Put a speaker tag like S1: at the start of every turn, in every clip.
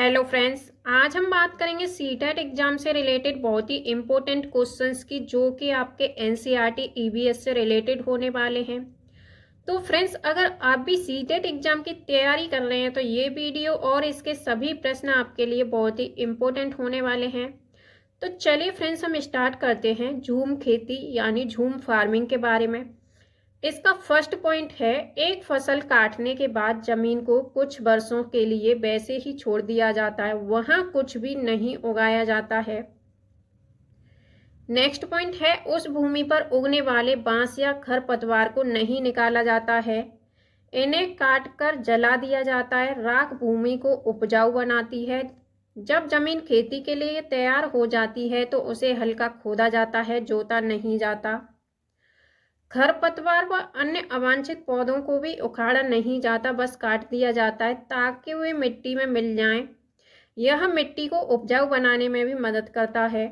S1: Hello friends, आज हम बात करेंगे सीटेट एग्जाम से रिलेटेड बहुत ही इम्पोर्टेंट क्वेश्चंस की, जो कि आपके एनसीईआरटी ईवीएस से रिलेटेड होने वाले हैं। तो फ्रेंड्स, अगर आप भी सीटेट एग्जाम की तैयारी कर रहे हैं तो ये वीडियो और इसके सभी प्रश्न आपके लिए बहुत ही इम्पोर्टेंट होने वाले हैं। तो चलिए फ्रेंड्स, हम स्टार्ट करते हैं झूम खेती यानी झूम फार्मिंग के बारे में। इसका फर्स्ट पॉइंट है, एक फसल काटने के बाद जमीन को कुछ वर्षों के लिए वैसे ही छोड़ दिया जाता है, वहां कुछ भी नहीं उगाया जाता है। नेक्स्ट पॉइंट है, उस भूमि पर उगने वाले बांस या खरपतवार को नहीं निकाला जाता है, इन्हें काटकर जला दिया जाता है। राख भूमि को उपजाऊ बनाती है। जब जमीन खेती के लिए तैयार हो जाती है तो उसे हल्का खोदा जाता है, जोता नहीं जाता। खरपतवार व अन्य अवांछित पौधों को भी उखाड़ा नहीं जाता, बस काट दिया जाता है ताकि वे मिट्टी में मिल जाएं। यह मिट्टी को उपजाऊ बनाने में भी मदद करता है।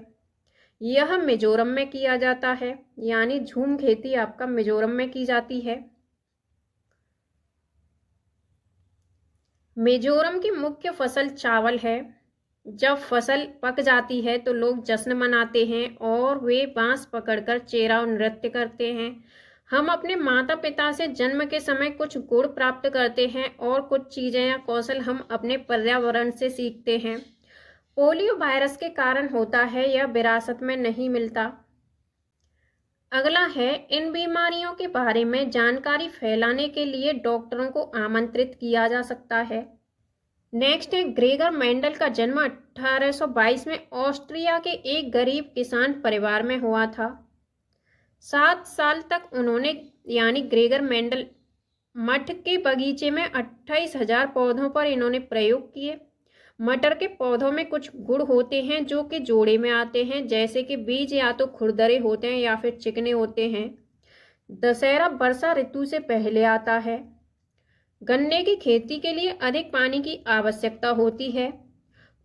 S1: यह मिजोरम में किया जाता है, यानी झूम खेती आपका मिजोरम में की जाती है। मिजोरम की मुख्य फसल चावल है। जब फसल पक जाती है तो लोग जश्न मनाते हैं और वे बांस पकड़कर चेहरा नृत्य करते हैं। हम अपने माता पिता से जन्म के समय कुछ गुण प्राप्त करते हैं और कुछ चीजें या कौशल हम अपने पर्यावरण से सीखते हैं। पोलियो वायरस के कारण होता है, यह विरासत में नहीं मिलता। अगला है, इन बीमारियों के बारे में जानकारी फैलाने के लिए डॉक्टरों को आमंत्रित किया जा सकता है। नेक्स्ट है, ग्रेगर मेंडल का जन्म 1822 में ऑस्ट्रिया के एक गरीब किसान परिवार में हुआ था। 7 साल तक उन्होंने यानी ग्रेगर मेंडल मठ के बगीचे में 28,000 पौधों पर इन्होंने प्रयोग किए। मटर के पौधों में कुछ गुण होते हैं जो कि जोड़े में आते हैं, जैसे कि बीज या तो खुरदरे होते हैं या फिर चिकने होते हैं। दशहरा वर्षा ऋतु से पहले आता है। गन्ने की खेती के लिए अधिक पानी की आवश्यकता होती है।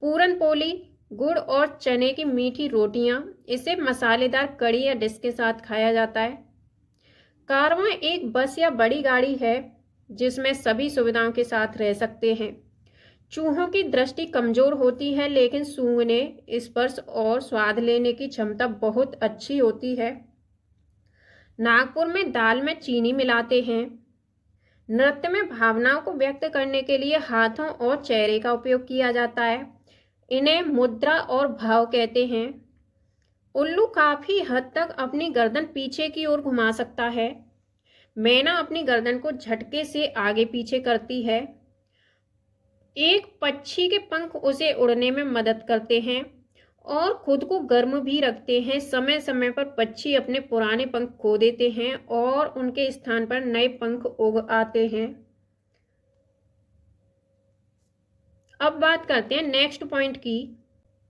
S1: पूरन पोली, गुड़ और चने की मीठी रोटियां, इसे मसालेदार कड़ी या डिश के साथ खाया जाता है। कारवां एक बस या बड़ी गाड़ी है जिसमें सभी सुविधाओं के साथ रह सकते हैं। चूहों की दृष्टि कमजोर होती है, लेकिन सूंघने, स्पर्श और स्वाद लेने की क्षमता बहुत अच्छी होती है। नागपुर में दाल में चीनी मिलाते हैं। नृत्य में भावनाओं को व्यक्त करने के लिए हाथों और चेहरे का उपयोग किया जाता है। इन्हें मुद्रा और भाव कहते हैं। उल्लू काफी हद तक अपनी गर्दन पीछे की ओर घुमा सकता है। मैना अपनी गर्दन को झटके से आगे पीछे करती है। एक पक्षी के पंख उसे उड़ने में मदद करते हैं और खुद को गर्म भी रखते हैं। समय समय पर पक्षी अपने पुराने पंख खो देते हैं और उनके स्थान पर नए पंख उग आते हैं। अब बात करते हैं नेक्स्ट पॉइंट की।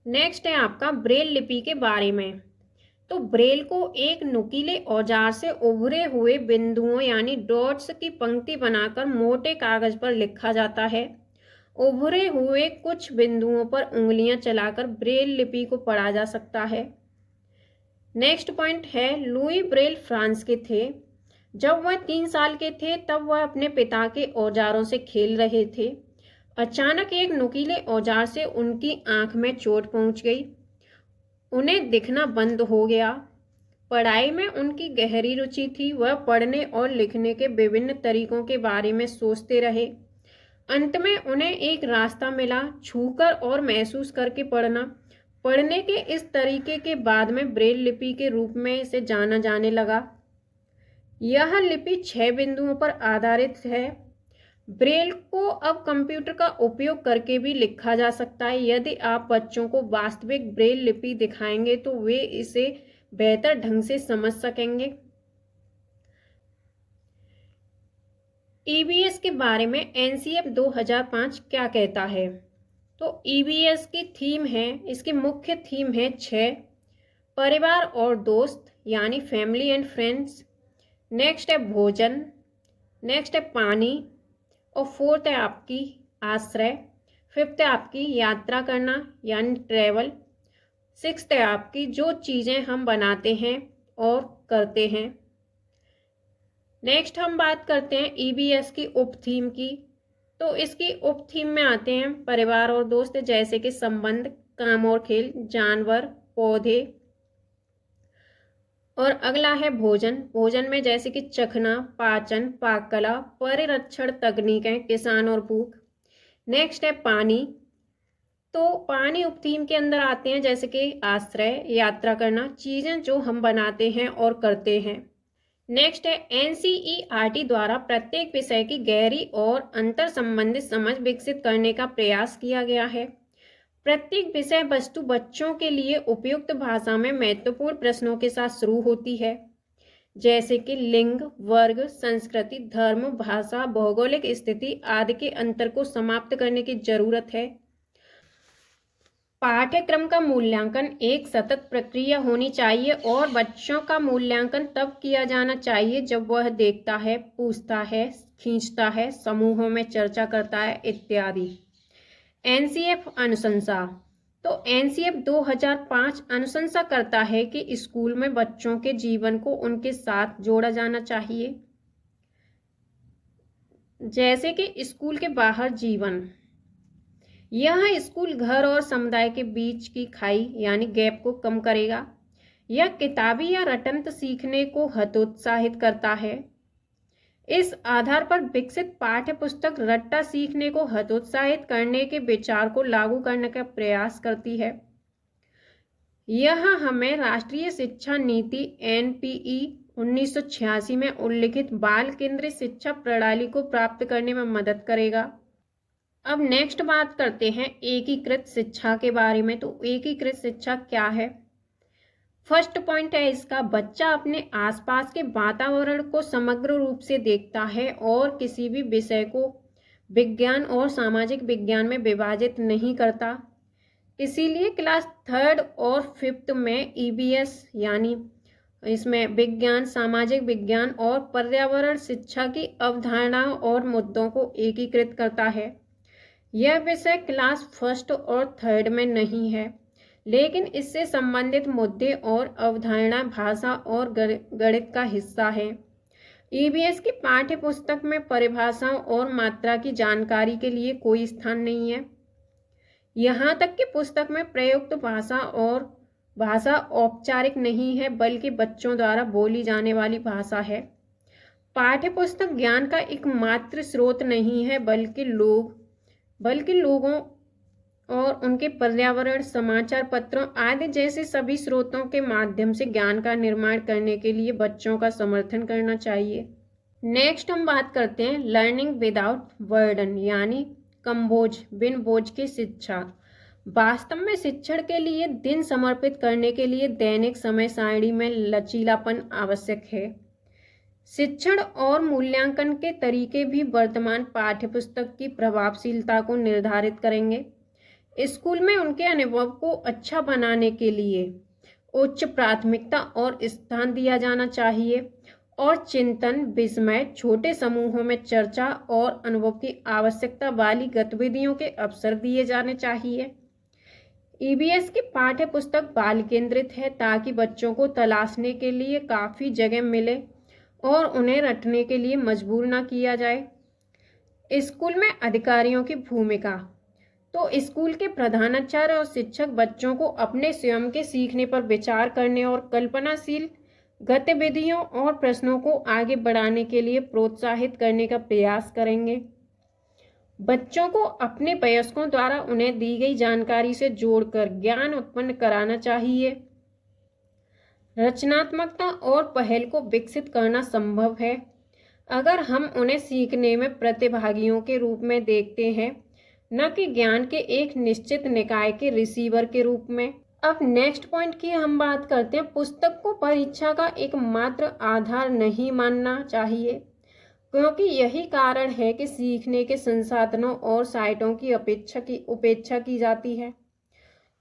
S1: नेक्स्ट है आपका ब्रेल लिपि के बारे में। तो ब्रेल को एक नुकीले औजार से उभरे हुए बिंदुओं यानी डॉट्स की पंक्ति बनाकर मोटे कागज पर लिखा जाता है। उभरे हुए कुछ बिंदुओं पर उंगलियां चलाकर ब्रेल लिपि को पढ़ा जा सकता है। नेक्स्ट पॉइंट है, लुई ब्रेल फ्रांस के थे। जब वह 3 साल के थे तब वह अपने पिता के औजारों से खेल रहे थे। अचानक एक नुकीले औजार से उनकी आंख में चोट पहुंच गई। उन्हें दिखना बंद हो गया। पढ़ाई में उनकी गहरी रुचि थी। वह पढ़ने और लिखने के विभिन्न तरीकों के बारे में सोचते रहे। अंत में उन्हें एक रास्ता मिला, छूकर और महसूस करके पढ़ना। पढ़ने के इस तरीके के बाद में ब्रेल लिपि के रूप में इसे जाना जाने लगा। यह लिपि 6 बिंदुओं पर आधारित है। ब्रेल को अब कंप्यूटर का उपयोग करके भी लिखा जा सकता है। यदि आप बच्चों को वास्तविक ब्रेल लिपि दिखाएंगे तो वे इसे बेहतर ढंग से समझ सकेंगे। ईवीएस के बारे में एनसीएफ 2005 क्या कहता है? तो ईवीएस की थीम है, इसकी मुख्य थीम है 6, परिवार और दोस्त यानी फैमिली एंड फ्रेंड्स। नेक्स्ट है भोजन। नेक्स्ट है पानी। और 4th है आपकी आश्रय। 5th है आपकी यात्रा करना यानी ट्रैवल। 6th है आपकी जो चीज़ें हम बनाते हैं और करते हैं। नेक्स्ट हम बात करते हैं ईवीएस की उप थीम की। तो इसकी उप थीम में आते हैं परिवार और दोस्त, जैसे कि संबंध, काम और खेल, जानवर, पौधे। और अगला है भोजन। भोजन में जैसे कि चखना, पाचन, पाक कला, परिरक्षण तकनीकें, किसान और भूख। नेक्स्ट है पानी। तो पानी उप थीम के अंदर आते हैं जैसे कि आश्रय, यात्रा करना, चीजें जो हम बनाते हैं और करते हैं। नेक्स्ट है एनसीईआरटी द्वारा प्रत्येक विषय की गहरी और अंतर संबंधित समझ विकसित करने का प्रयास किया गया है। प्रत्येक विषय वस्तु बच्चों के लिए उपयुक्त भाषा में महत्वपूर्ण प्रश्नों के साथ शुरू होती है, जैसे कि लिंग, वर्ग, संस्कृति, धर्म, भाषा, भौगोलिक स्थिति आदि के अंतर को समाप्त करने की जरूरत है। पाठ्यक्रम का मूल्यांकन एक सतत प्रक्रिया होनी चाहिए और बच्चों का मूल्यांकन तब किया जाना चाहिए जब वह देखता है, पूछता है, खींचता है, समूहों में चर्चा करता है इत्यादि। एनसीएफ अनुशंसा। तो एनसीएफ 2005 अनुशंसा करता है कि स्कूल में बच्चों के जीवन को उनके साथ जोड़ा जाना चाहिए, जैसे कि स्कूल के बाहर जीवन। यह स्कूल घर और समुदाय के बीच की खाई यानी गैप को कम करेगा। यह किताबी या रटंत सीखने को हतोत्साहित करता है। इस आधार पर विकसित पाठ्य पुस्तक रट्टा सीखने को हतोत्साहित करने के विचार को लागू करने का प्रयास करती है। यह हमें राष्ट्रीय शिक्षा नीति एनपीई 1986 में उल्लिखित बाल केंद्रित शिक्षा प्रणाली को प्राप्त करने में मदद करेगा। अब नेक्स्ट बात करते हैं एकीकृत शिक्षा के बारे में। तो एकीकृत शिक्षा क्या है? फर्स्ट पॉइंट है इसका, बच्चा अपने आसपास के वातावरण को समग्र रूप से देखता है और किसी भी विषय को विज्ञान और सामाजिक विज्ञान में विभाजित नहीं करता। इसीलिए क्लास 3rd और 5th में ईबीएस यानी इसमें विज्ञान, सामाजिक विज्ञान और पर्यावरण शिक्षा की अवधारणाओं और मुद्दों को एकीकृत करता है। यह विषय क्लास 1st और 3rd में नहीं है, लेकिन इससे संबंधित मुद्दे और अवधारणा भाषा और गणित का हिस्सा है। ईबीएस की पाठ्य पुस्तक में परिभाषाओं और मात्रा की जानकारी के लिए कोई स्थान नहीं है। यहाँ तक कि पुस्तक में प्रयुक्त भाषा औपचारिक नहीं है, बल्कि बच्चों द्वारा बोली जाने वाली भाषा है। पाठ्य पुस्तक ज्ञान का एकमात्र स्रोत नहीं है, बल्कि लोगों और उनके पर्यावरण, समाचार पत्रों आदि जैसे सभी स्रोतों के माध्यम से ज्ञान का निर्माण करने के लिए बच्चों का समर्थन करना चाहिए। नेक्स्ट हम बात करते हैं लर्निंग विदाउट बर्डन यानी कम बोझ, बिन बोझ की शिक्षा। वास्तव में शिक्षण के लिए दिन समर्पित करने के लिए दैनिक समय सारणी में लचीलापन आवश्यक है। शिक्षण और मूल्यांकन के तरीके भी वर्तमान पाठ्यपुस्तक की प्रभावशीलता को निर्धारित करेंगे। स्कूल में उनके अनुभव को अच्छा बनाने के लिए उच्च प्राथमिकता और स्थान दिया जाना चाहिए और चिंतन, विस्मय, छोटे समूहों में चर्चा और अनुभव की आवश्यकता वाली गतिविधियों के अवसर दिए जाने चाहिए। ईबीएस की पाठ्य पुस्तक बाल केंद्रित है ताकि बच्चों को तलाशने के लिए काफ़ी जगह मिले और उन्हें रटने के लिए मजबूर ना किया जाए। स्कूल में अधिकारियों की भूमिका। तो स्कूल के प्रधानाचार्य और शिक्षक बच्चों को अपने स्वयं के सीखने पर विचार करने और कल्पनाशील गतिविधियों और प्रश्नों को आगे बढ़ाने के लिए प्रोत्साहित करने का प्रयास करेंगे। बच्चों को अपने वयस्कों द्वारा उन्हें दी गई जानकारी से जोड़कर ज्ञान उत्पन्न कराना चाहिए। रचनात्मकता और पहल को विकसित करना संभव है अगर हम उन्हें सीखने में प्रतिभागियों के रूप में देखते हैं, न कि ज्ञान के एक निश्चित निकाय के रिसीवर के रूप में। अब नेक्स्ट पॉइंट की हम बात करते हैं। पुस्तक को परीक्षा का एकमात्र आधार नहीं मानना चाहिए, क्योंकि यही कारण है कि सीखने के संसाधनों और साइटों की उपेक्षा की जाती है।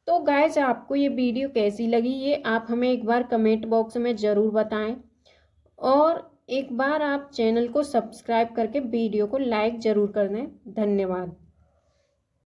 S1: तो गाइज, आपको ये वीडियो कैसी लगी ये आप हमें एक बार कमेंट बॉक्स में ज़रूर बताएं और एक बार आप चैनल को सब्सक्राइब करके वीडियो को लाइक ज़रूर कर दें। धन्यवाद।